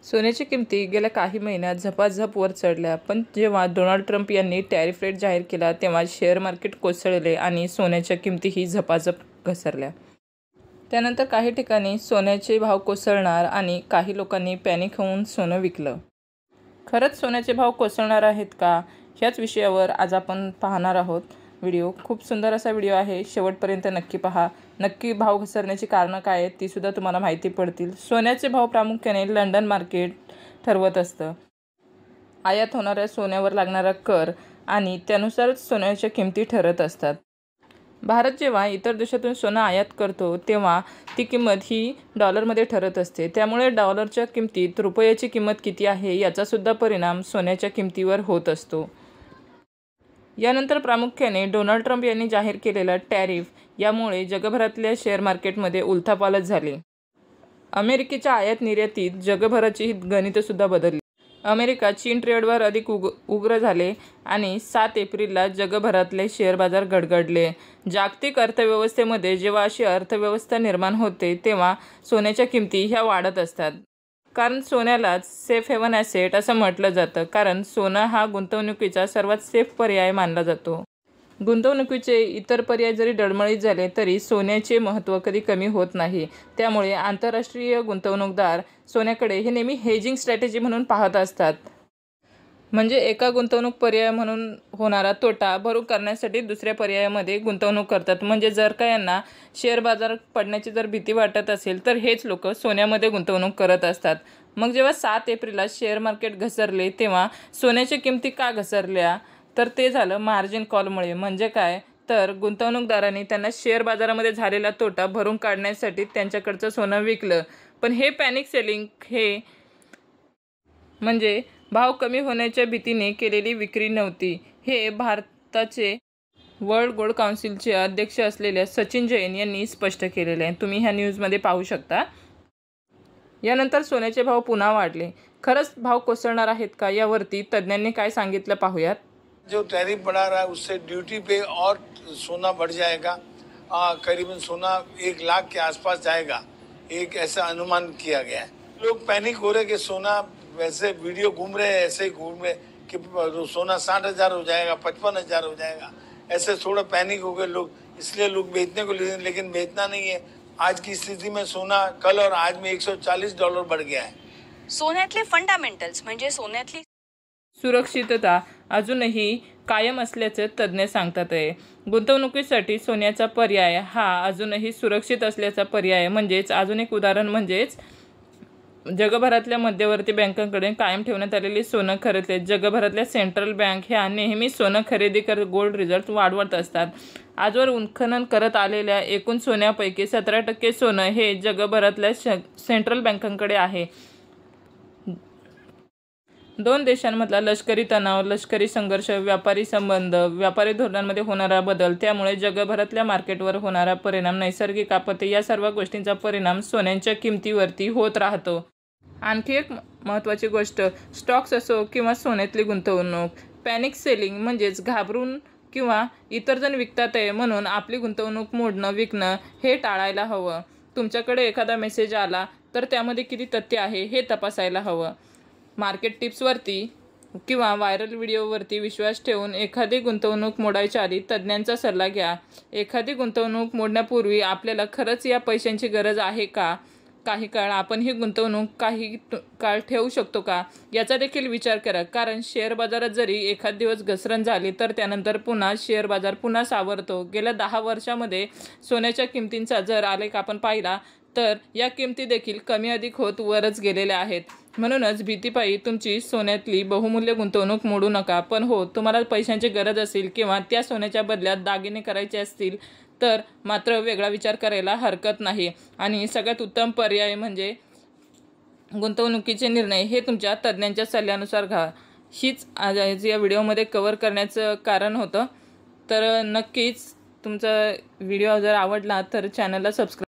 सोन्याच्या किमती गेल्या काही महिन्यात झपाझप वर चढल्या, पण जेव्हा डोनाल्ड ट्रम्प यांनी टॅरिफ रेट जाहीर केला तेव्हा शेअर मार्केट कोसळले आणि सोन्याच्या किमतीही झपाझप घसरल्या. त्यानंतर काही ठिकाणी सोन्याचे भाव कोसळणार आणि काही लोकांनी पॅनिक होऊन सोनं विकलं. खरंच सोन्याचे भाव कोसळणार आहेत का, ह्याच विषयावर आज आपण पाहणार आहोत व्हिडिओ. खूप सुंदर असा व्हिडिओ आहे, शेवटपर्यंत नक्की पहा. नक्की भाव घसरण्याची कारणं काय आहेत ती सुद्धा तुम्हाला माहिती पडतील. सोन्याचे भाव प्रामुख्याने लंडन मार्केट ठरवत असतं. आयात होणाऱ्या सोन्यावर लागणारा कर आणि त्यानुसारच सोन्याच्या किमती ठरत असतात. भारत जेव्हा इतर देशातून सोनं आयात करतो तेव्हा ती किंमत ही डॉलरमध्ये ठरत असते. त्यामुळे डॉलरच्या किमतीत रुपयाची किंमत किती आहे याचासुद्धा परिणाम सोन्याच्या किमतीवर होत असतो. यानंतर प्रामुख्याने डोनाल्ड ट्रम्प यांनी जाहीर केलेला टॅरिफ यामुळे जगभरातल्या शेअर मार्केटमध्ये उलथापालथ झाली. अमेरिकेच्या आयात निर्यातीत जगभराची गणितंसुद्धा बदलली. अमेरिका चीन ट्रेडवर अधिक उग्र झाले आणि 7 एप्रिलला जगभरातले शेअर बाजार गडगडले. जागतिक अर्थव्यवस्थेमध्ये जेव्हा अशी अर्थव्यवस्था निर्माण होते तेव्हा सोन्याच्या किमती ह्या वाढत असतात. कारण सोन्यालाच सेफ हेवन ॲसेट असं म्हटलं जातं, कारण सोनं हा गुंतवणुकीचा सर्वात सेफ पर्याय मानला जातो. गुंतवणुकीचे इतर पर्याय जरी डळमळीत झाले तरी सोन्याचे महत्त्व कधी कमी होत नाही. त्यामुळे आंतरराष्ट्रीय गुंतवणूकदार सोन्याकडे हे नेहमी हेजिंग स्ट्रॅटेजी म्हणून पाहत असतात. म्हणजे एका गुंतवणूक पर्याय म्हणून होणारा तोटा भरून करण्यासाठी दुसऱ्या पर्यायामध्ये गुंतवणूक करतात. म्हणजे जर का यांना शेअर बाजार पडण्याची जर भीती वाटत असेल तर हेच लोक सोन्यामध्ये गुंतवणूक करत असतात. मग जेव्हा 7 एप्रिलला शेअर मार्केट घसरले तेव्हा सोन्याच्या किमती का घसरल्या, तर ते झालं मार्जिन कॉलमुळे. म्हणजे काय, तर गुंतवणूकदारांनी त्यांना शेअर बाजारामध्ये झालेला तोटा भरून काढण्यासाठी त्यांच्याकडचं सोनं विकलं. पण हे पॅनिक सेलिंग हे म्हणजे भाव कमी होण्याच्या भीतीने केलेली विक्री नव्हती. हे भारताचे वर्ल्ड गोल्ड काउन्सिलचे अध्यक्ष असलेल्या सचिन जैन यांनी स्पष्ट केलेले आहे. तुम्ही ह्या न्यूजमध्ये पाहू शकता. यानंतर सोन्याचे भाव पुन्हा वाढले. खरंच भाव कोसळणार आहेत का, यावरती तज्ज्ञांनी काय सांगितलं पाहूयात. जो टैरिफ बढ़ा रहा है उससे ड्यूटी पे और सोना बढ़ जाएगा. करीबन सोना 1 लाख के आसपास जाएगा, एक ऐसा अनुमान किया गया है. लोग पैनिक हो रहे कि सोना, वैसे वीडियो घूम रहे हैं ऐसे ही घूम रहे कि सोना 60,000 हो जाएगा, 55,000 हो जाएगा. ऐसे थोड़ा पैनिक हो गए लोग, इसलिए लोग बेचने को लेकिन बेचना नहीं है. आज की स्थिति में सोना कल और आज में $140 बढ़ गया है. सोन्यातले फंडामेंटल्स म्हणजे सोन्यातली सुरक्षितता अजूनही कायम असल्याचं तज्ज्ञ सांगतात आहे. गुंतवणुकीसाठी सोन्याचा पर्याय हा अजूनही सुरक्षित असल्याचा पर्याय. म्हणजेच अजून एक उदाहरण म्हणजेच जगभरातल्या मध्यवर्ती बँकांकडे कायम ठेवण्यात आलेली सोनं खरेदी. जगभरातल्या सेंट्रल बँक ह्या नेहमी सोनं खरेदी करत गोल्ड रिझर्व्ह वाढवत असतात. आजवर उत्खनन करत आलेल्या एकूण सोन्यापैकी 17% सोनं हे जगभरातल्या सेंट्रल बँकांकडे आहे. 2 देशांमधला लष्करी तणाव, लष्करी संघर्ष, व्यापारी संबंध, व्यापारी धोरणांमध्ये होणारा बदल, त्यामुळे जगभरातल्या मार्केटवर होणारा परिणाम, नैसर्गिक आपत्ती या सर्व गोष्टींचा परिणाम सोन्याच्या किमतीवरती होत राहतो. आणखी एक महत्त्वाची गोष्ट, स्टॉक्स असो किंवा सोन्यातली गुंतवणूक, पॅनिक सेलिंग म्हणजेच घाबरून किंवा इतर जण विकतात आहे म्हणून आपली गुंतवणूक मोडणं, विकणं हे टाळायला हवं. तुमच्याकडे एखादा मेसेज आला तर त्यामध्ये किती तथ्य आहे हे तपासायला हवं. मार्केट टिप्सवरती किंवा व्हायरल व्हिडिओवरती विश्वास ठेवून एखादी गुंतवणूक मोडायच्या आधी तज्ज्ञांचा सल्ला घ्या. एखादी गुंतवणूक मोडण्यापूर्वी आपल्याला खरंच या पैशांची गरज आहे का, काही काळ आपण ही गुंतवणूक काही काळ ठेवू शकतो का, याचा देखील विचार करा. कारण शेअर बाजारात जरी एखाद दिवस घसरण झाली तर त्यानंतर पुन्हा शेअर बाजार पुन्हा सावरतो. गेल्या 10 वर्षामध्ये सोन्याच्या किमतींचा जर आलेख आपण पाहिला तर या किमती देखील कमी अधिक होत वरच गेलेल्या आहेत. म्हणूनच भीतीपायी तुमची सोन्यातली बहुमूल्य गुंतवणूक मोडू नका. पण हो, तुम्हाला पैशांची गरज असेल किंवा त्या सोन्याच्या बदल्यात दागिने करायचे असतील तर मात्र वेगळा विचार करायला हरकत नाही. आणि सगळ्यात उत्तम पर्याय म्हणजे गुंतवणुकीचे निर्णय हे तुमच्या तज्ज्ञांच्या सल्ल्यानुसार घ्या. हीच आज या व्हिडिओमध्ये कव्हर करण्याचं कारण होतं. तर नक्कीच तुमचा व्हिडिओ जर आवडला तर चॅनलला सबस्क्राईब